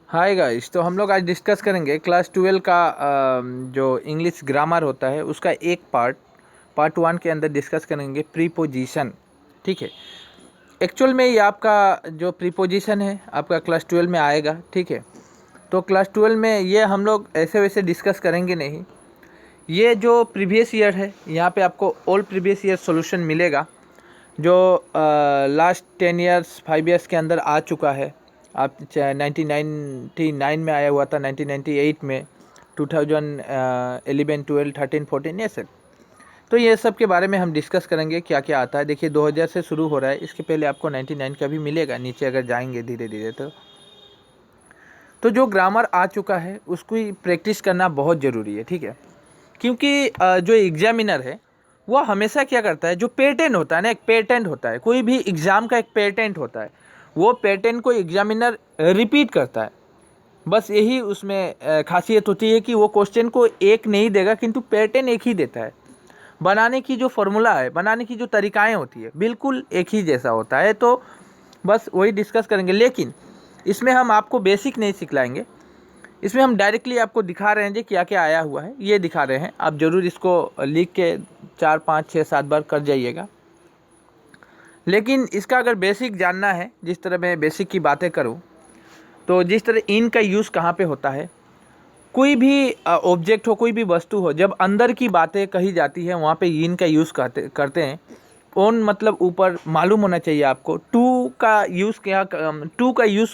Hi guys, तो हम लोग आज डिस्कस करेंगे क्लास 12 का जो इंग्लिश ग्रामर होता है उसका एक पार्ट 1 के अंदर डिस्कस करेंगे प्रीपोजिशन। ठीक है। एक्चुअल में ये आपका जो प्रीपोजिशन है आपका क्लास 12 में आएगा। ठीक है। तो क्लास 12 में ये हम लोग ऐसे वैसे डिस्कस करेंगे नहीं। ये जो प्रीवियस ईयर है यहाँ पे आपको ऑल प्रीवियस ईयर सॉल्यूशन मिलेगा जो लास्ट 10 ईयर्स 5 ईयर्स के अंदर आ चुका है। आप 1999 में आया हुआ था, 1998 में, 2011, 12, 13, 14, ये सब। तो ये सब के बारे में हम डिस्कस करेंगे क्या क्या आता है। देखिए 2000 से शुरू हो रहा है, इसके पहले आपको 99 का भी मिलेगा नीचे अगर जाएंगे धीरे धीरे। तो जो ग्रामर आ चुका है उसको प्रैक्टिस करना बहुत ज़रूरी है। ठीक है। क्योंकि जो एग्जामिनर है वो हमेशा क्या करता है, जो पैटर्न होता है ना, एक पैटर्न होता है, कोई भी एग्ज़ाम का एक पैटर्न होता है, वो पैटर्न को एग्जामिनर रिपीट करता है। बस यही उसमें खासियत होती है कि वो क्वेश्चन को एक नहीं देगा किंतु पैटर्न एक ही देता है। बनाने की जो फॉर्मूला है, बनाने की जो तरीकाएं होती है, बिल्कुल एक ही जैसा होता है। तो बस वही डिस्कस करेंगे, लेकिन इसमें हम आपको बेसिक नहीं सिखलाएंगे। इसमें हम डायरेक्टली आपको दिखा रहे हैं जी क्या क्या आया हुआ है, ये दिखा रहे हैं। आप ज़रूर इसको लिख के 4, 5, 6, 7 बार कर जाइएगा। लेकिन इसका अगर बेसिक जानना है, जिस तरह मैं बेसिक की बातें करूं, तो जिस तरह इन का यूज़ कहाँ पे होता है, कोई भी ऑब्जेक्ट हो, कोई भी वस्तु हो, जब अंदर की बातें कही जाती है वहाँ पे इन का यूज़ करते हैं। ऑन मतलब ऊपर मालूम होना चाहिए आपको। टू का यूज़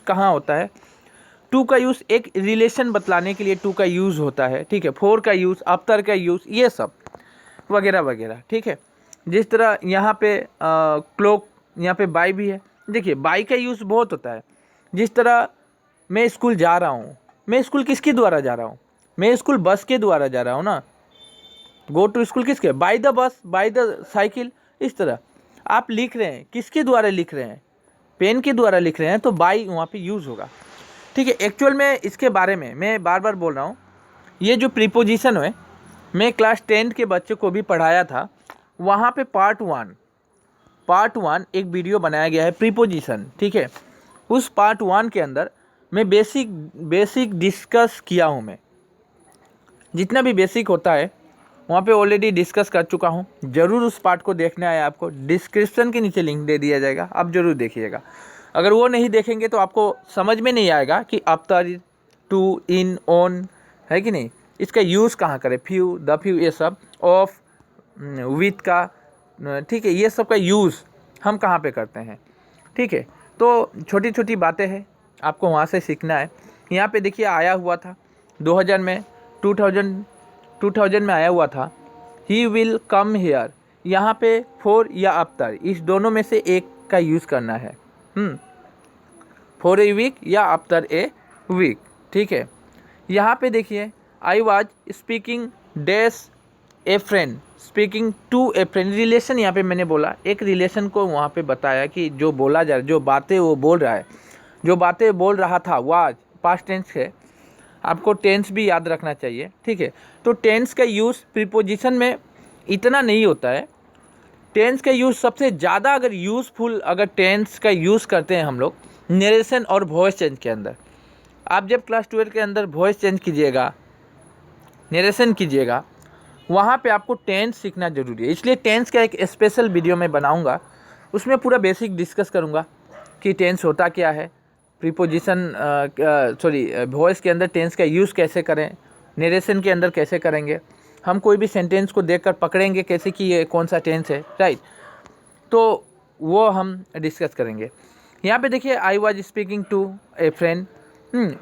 कहाँ होता है? टू का यूज़ एक रिलेशन बतलाने के लिए टू का यूज़ होता है। ठीक है। फोर का यूज़, आफ्टर का यूज़, ये सब वगैरह वगैरह। ठीक है। जिस तरह यहाँ पे क्लोक, यहाँ पे बाई भी है। देखिए बाई का यूज़ बहुत होता है। जिस तरह मैं स्कूल जा रहा हूँ, मैं स्कूल किसके द्वारा जा रहा हूँ? मैं स्कूल बस के द्वारा जा रहा हूँ ना। गो टू स्कूल किसके? By the bus, by the cycle. इस तरह आप लिख रहे हैं, किसके द्वारा लिख रहे हैं? पेन के द्वारा लिख रहे हैं, तो बाई वहाँ पे यूज़ होगा। ठीक है। एक्चुअल में इसके बारे में मैं बार बार बोल रहा हूँ, ये जो प्रीपोजिशन है मैं क्लास 10 के बच्चे को भी पढ़ाया था। वहाँ पे पार्ट वन एक वीडियो बनाया गया है प्रीपोजिशन। ठीक है। उस पार्ट 1 के अंदर मैं बेसिक डिस्कस किया हूँ। मैं जितना भी बेसिक होता है वहाँ पे ऑलरेडी डिस्कस कर चुका हूँ। ज़रूर उस पार्ट को देखना है आपको। डिस्क्रिप्शन के नीचे लिंक दे दिया जाएगा, आप ज़रूर देखिएगा। अगर वो नहीं देखेंगे तो आपको समझ में नहीं आएगा कि आफ्टर, टू, इन, ऑन, है कि नहीं, इसका यूज़ कहाँ करें, फ्यू, द फ्यू, ये सब, ऑफ, विथ का, ठीक है, ये सब का यूज़ हम कहाँ पे करते हैं। ठीक है। तो छोटी छोटी बातें हैं, आपको वहाँ से सीखना है। यहाँ पे देखिए आया हुआ था 2000 में, 2000 में आया हुआ था, ही विल कम हेयर। यहाँ पे फॉर या आफ्टर, इस दोनों में से एक का यूज़ करना है। फॉर ए वीक या आफ्टर ए वीक। ठीक है। यहाँ पे देखिए I was speaking dash a friend, speaking to a friend. Relation यहाँ पे मैंने बोला, एक रिलेशन को वहाँ पे बताया कि जो बोला जा रहा है, जो बातें वो बोल रहा है, जो बातें बोल रहा था, वाज पास्ट टेंस है। आपको टेंस भी याद रखना चाहिए। ठीक है। तो टेंस का यूज़ प्रीपोजिशन में इतना नहीं होता है। टेंस का यूज़ सबसे ज़्यादा अगर यूज़फुल, अगर टेंस का यूज़ करते हैं हम लोग नरेशन और वॉइस चेंज के अंदर। आप जब क्लास 12 के अंदर वॉइस चेंज कीजिएगा, नरेशन कीजिएगा, वहाँ पे आपको टेंस सीखना ज़रूरी है। इसलिए टेंस का एक स्पेशल वीडियो मैं बनाऊँगा, उसमें पूरा बेसिक डिस्कस करूँगा कि टेंस होता क्या है, प्रीपोजिशन वॉइस के अंदर टेंस का यूज़ कैसे करें, नरेशन के अंदर कैसे करेंगे, हम कोई भी सेंटेंस को देखकर पकड़ेंगे कैसे कि ये कौन सा टेंस है, राइट। तो वो हम डिस्कस करेंगे। यहाँ पे देखिए I was speaking to a friend,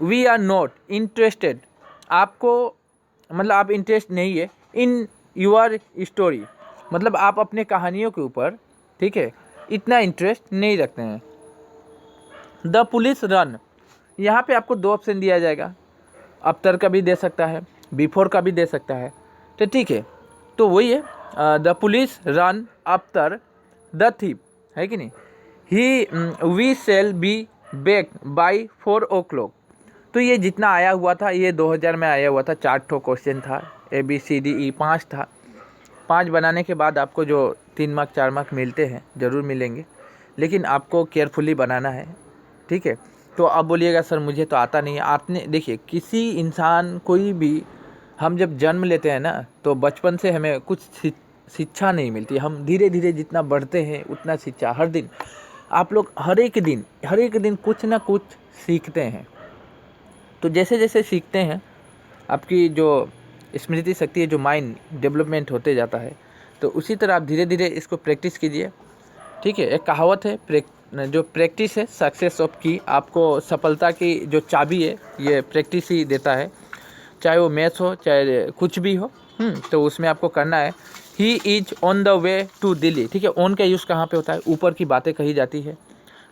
we are not interested. आपको मतलब आप इंटरेस्ट नहीं है इन यूर स्टोरी, मतलब आप अपने कहानियों के ऊपर, ठीक है, इतना इंटरेस्ट नहीं रखते हैं। द पुलिस रन, यहाँ पे आपको 2 ऑप्शन दिया जाएगा, आफ्टर का भी दे सकता है, बिफोर का भी दे सकता है। तो ठीक है, तो वही है, the police run after the thief, है कि नहीं। He we shall be back by 4 o'clock। तो ये जितना आया हुआ था ये 2000 में आया हुआ था। 4 ठो क्वेश्चन था, ABCDE 5 था। 5 बनाने के बाद आपको जो 3 मार्क 4 मार्क मिलते हैं ज़रूर मिलेंगे, लेकिन आपको केयरफुली बनाना है। ठीक है। तो आप बोलिएगा सर मुझे तो आता नहीं है। आपने देखिए किसी इंसान कोई भी, हम जब जन्म लेते हैं ना तो बचपन से हमें कुछ शिक्षा नहीं मिलती, हम धीरे धीरे जितना बढ़ते हैं उतना शिक्षा हर दिन, आप लोग हर एक दिन कुछ ना कुछ सीखते हैं। तो जैसे जैसे सीखते हैं आपकी जो स्मृति शक्ति है, जो माइंड डेवलपमेंट होते जाता है, तो उसी तरह आप धीरे धीरे इसको प्रैक्टिस कीजिए। ठीक है, एक कहावत है, जो प्रैक्टिस है सक्सेस ऑफ की, आपको सफलता की जो चाबी है ये प्रैक्टिस ही देता है, चाहे वो मैथ्स हो चाहे कुछ भी हो। तो उसमें आपको करना है he is on the way to Delhi. ठीक है, ऑन का यूज़ कहाँ पे होता है, ऊपर की बातें कही जाती है।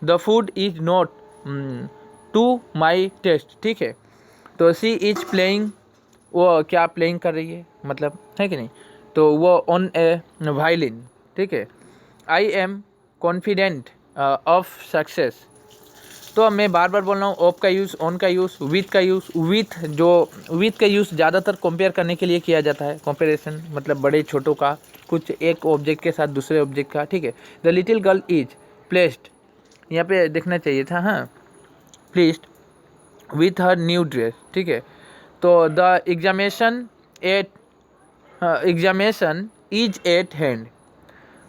The food is not to my taste. ठीक है, तो सी इज प्लेइंग, वो क्या प्लेइंग कर रही है मतलब, है कि नहीं, तो वो ऑन ए वायलिन। ठीक है, I am confident of success. तो अब मैं बार बार बोल रहा हूँ ऑफ का यूज़, ऑन का यूज़, विथ का यूज़। विथ का यूज़ ज़्यादातर कंपेयर करने के लिए किया जाता है, कंपेरिजन मतलब बड़े छोटों का, कुछ एक ऑब्जेक्ट के साथ दूसरे ऑब्जेक्ट का। ठीक है, the little girl is placed, यहाँ पे देखना चाहिए था, हाँ, pleased with her new dress. ठीक है, तो द एग्जामेशन इज एट हैंड।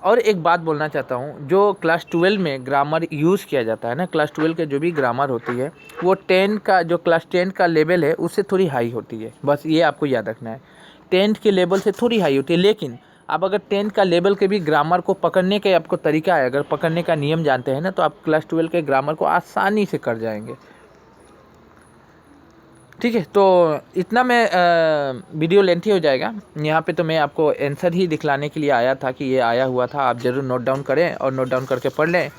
और एक बात बोलना चाहता हूँ, जो क्लास 12 में ग्रामर यूज़ किया जाता है ना, क्लास 12 के जो भी ग्रामर होती है वो 10 का, जो क्लास 10 का लेवल है उससे थोड़ी हाई होती है, बस ये आपको याद रखना है। 10th के लेवल से थोड़ी हाई होती है, लेकिन आप अगर 10th का लेवल के भी ग्रामर को पकड़ने का आपको तरीका है, अगर पकड़ने का नियम जानते हैं ना, तो आप क्लास 12 के ग्रामर को आसानी से कर जाएंगे। ठीक है, तो इतना मैं वीडियो लेंथी हो जाएगा यहाँ पे, तो मैं आपको आंसर ही दिखलाने के लिए आया था कि ये आया हुआ था, आप ज़रूर नोट डाउन करें और नोट डाउन करके पढ़ लें।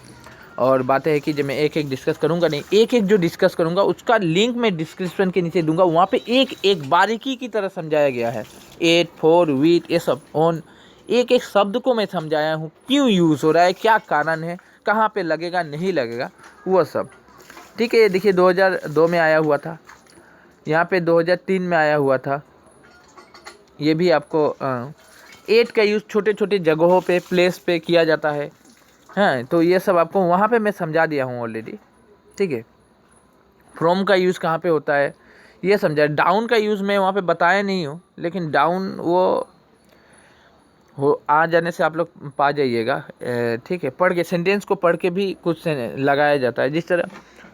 और बातें है कि जब मैं एक एक डिस्कस करूँगा, नहीं एक एक जो डिस्कस करूँगा उसका लिंक मैं डिस्क्रिप्शन के नीचे दूंगा, वहाँ पे एक एक बारीकी की तरह समझाया गया है। 8 4 विथ ये सब ऑन, एक एक शब्द को मैं समझाया हूँ, क्यों यूज़ हो रहा है, क्या कारण है, कहाँ पे लगेगा नहीं लगेगा, वो सब। ठीक है, ये देखिए 2002 में आया हुआ था, यहाँ पे 2003 में आया हुआ था। ये भी आपको 8 का यूज़ छोटे छोटे जगहों पे, प्लेस पे किया जाता है। हाँ, तो ये सब आपको वहाँ पे मैं समझा दिया हूँ ऑलरेडी। ठीक है, फ्रॉम का यूज़ कहाँ पे होता है ये समझा। डाउन का यूज़ मैं वहाँ पे बताया नहीं हूँ, लेकिन डाउन वो हो आ जाने से आप लोग पा जाइएगा। ठीक है, पढ़ के, सेंटेंस को पढ़ के भी कुछ लगाया जाता है। जिस तरह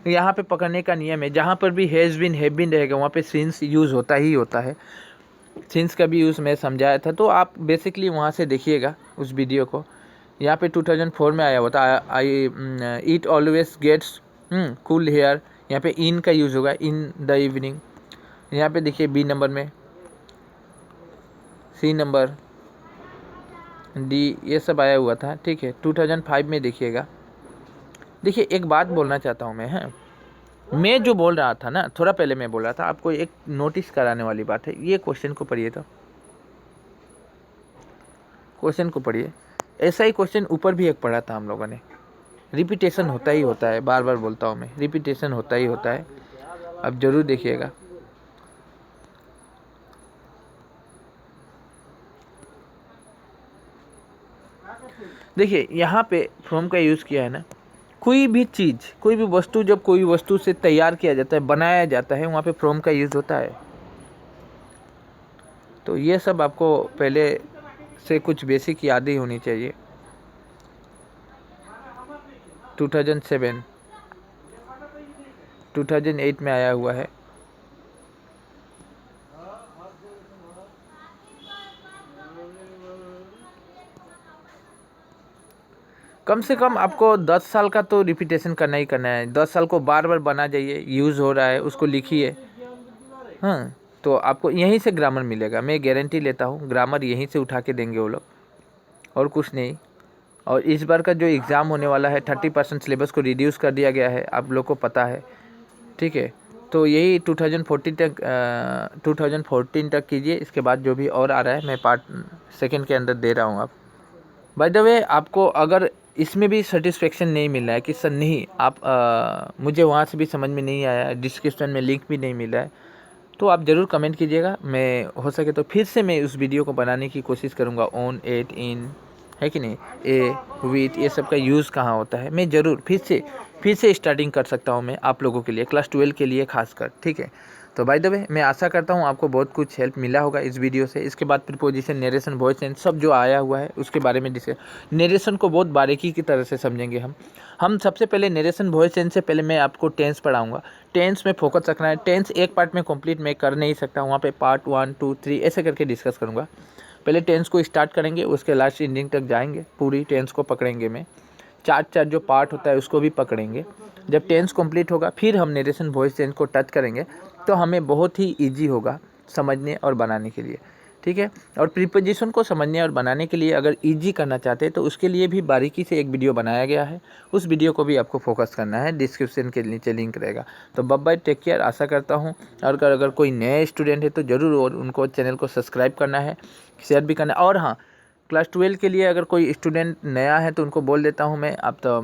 यहाँ पे पकड़ने का नियम है, जहाँ पर भी हैज़ बीन हैव बीन रहेगा वहाँ पे सिंस यूज़ होता ही होता है। सिंस का भी यूज़ मैं समझाया था, तो आप बेसिकली वहाँ से देखिएगा उस वीडियो को। यहाँ पे 2004 में आया हुआ था, I it always gets cool here. यहाँ पे इन का यूज़ होगा, इन द इवनिंग। यहाँ पे देखिए बी नंबर में, सी नंबर, डी, ये सब आया हुआ था। ठीक है, 2005 में देखिएगा। देखिए एक बात बोलना चाहता हूँ मैं जो बोल रहा था ना, थोड़ा पहले मैं बोल रहा था, आपको एक नोटिस कराने वाली बात है। ये क्वेश्चन को पढ़िए, तो क्वेश्चन को पढ़िए। ऐसा ही क्वेश्चन ऊपर भी एक पढ़ा था हम लोगों ने। रिपीटेशन होता ही होता है, बार बार बोलता हूँ मैं, रिपीटेशन होता ही होता है, आप जरूर देखिएगा। देखिए यहाँ पे फ्रॉम का यूज़ किया है ना, कोई भी चीज़, कोई भी वस्तु, जब कोई वस्तु से तैयार किया जाता है, बनाया जाता है, वहाँ पे फ्रॉम का यूज़ होता है। तो ये सब आपको पहले से कुछ बेसिक याद ही होनी चाहिए। 2007 2008 में आया हुआ है। कम से कम आपको 10 साल का तो रिपीटेशन करना ही करना है। 10 साल को बार बार बना जाइए, यूज़ हो रहा है उसको लिखिए। हाँ, तो आपको यहीं से ग्रामर मिलेगा, मैं गारंटी लेता हूँ, ग्रामर यहीं से उठा के देंगे वो लोग, और कुछ नहीं। और इस बार का जो एग्ज़ाम होने वाला है, 30% सिलेबस को रिड्यूस कर दिया गया है, आप लोग को पता है। ठीक है, तो यही 2014 तक कीजिए। इसके बाद जो भी और आ रहा है मैं पार्ट सेकंड के अंदर दे रहा हूँ। आप बाय द वे, आपको अगर इसमें भी सेटिस्फेक्शन नहीं मिल रहा है कि सर नहीं आप मुझे वहाँ से भी समझ में नहीं आया, डिस्क्रिप्शन में लिंक भी नहीं मिला है, तो आप ज़रूर कमेंट कीजिएगा। मैं हो सके तो फिर से मैं उस वीडियो को बनाने की कोशिश करूँगा ऑन 8 इन है कि नहीं, ए विथ ये सब का यूज़ कहाँ होता है, मैं ज़रूर फिर से स्टार्टिंग कर सकता हूँ मैं आप लोगों के लिए, क्लास 12 के लिए खासकर, ठीक है। तो बाय द वे मैं आशा करता हूँ आपको बहुत कुछ हेल्प मिला होगा इस वीडियो से। इसके बाद प्रीपोजिशन, नरेशन, वॉइस चेंज सब जो आया हुआ है उसके बारे में डिस्कस, नरेशन को बहुत बारीकी की तरह से समझेंगे हम सबसे पहले नरेशन वॉइस चेंज से पहले मैं आपको टेंस पढ़ाऊंगा। टेंस में फोकस रखना है, टेंस एक पार्ट में कंप्लीट मैं कर नहीं सकता, वहाँ पे पार्ट 1 2 3 ऐसे करके डिस्कस करूँगा। पहले टेंस को स्टार्ट करेंगे, उसके लास्ट एंडिंग तक जाएंगे, पूरी टेंस को पकड़ेंगे में, चार जो पार्ट होता है उसको भी पकड़ेंगे। जब टेंस कंप्लीट होगा फिर हम नरेशन वॉइस चेंज को टच करेंगे, तो हमें बहुत ही ईजी होगा समझने और बनाने के लिए, ठीक है। और प्रीपोजिशन को समझने और बनाने के लिए अगर ईजी करना चाहते हैं तो उसके लिए भी बारीकी से एक वीडियो बनाया गया है, उस वीडियो को भी आपको फोकस करना है, डिस्क्रिप्शन के नीचे लिंक रहेगा। तो बाय, टेक केयर। आशा करता हूँ और अगर कोई नए स्टूडेंट है तो ज़रूर उनको चैनल को सब्सक्राइब करना है, शेयर भी करना है। और हाँ, क्लास 12 के लिए अगर कोई स्टूडेंट नया है तो उनको बोल देता हूँ मैं, आप तो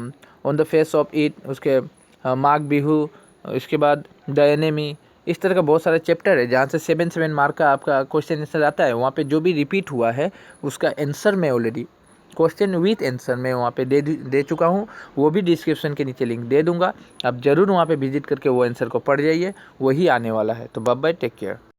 on the face of it, उसके माघ बिहू, इसके बाद द एनेमी, इस तरह का बहुत सारा चैप्टर है जहाँ से 7 मार्क का आपका क्वेश्चन आंसर आता है। वहाँ पे जो भी रिपीट हुआ है उसका आंसर मैं ऑलरेडी, क्वेश्चन विथ आंसर मैं वहाँ पे दे चुका हूँ, वो भी डिस्क्रिप्शन के नीचे लिंक दे दूँगा। आप ज़रूर वहाँ पे विजिट करके वो आंसर को पढ़ जाइए, वही आने वाला है। तो बाय, टेक केयर।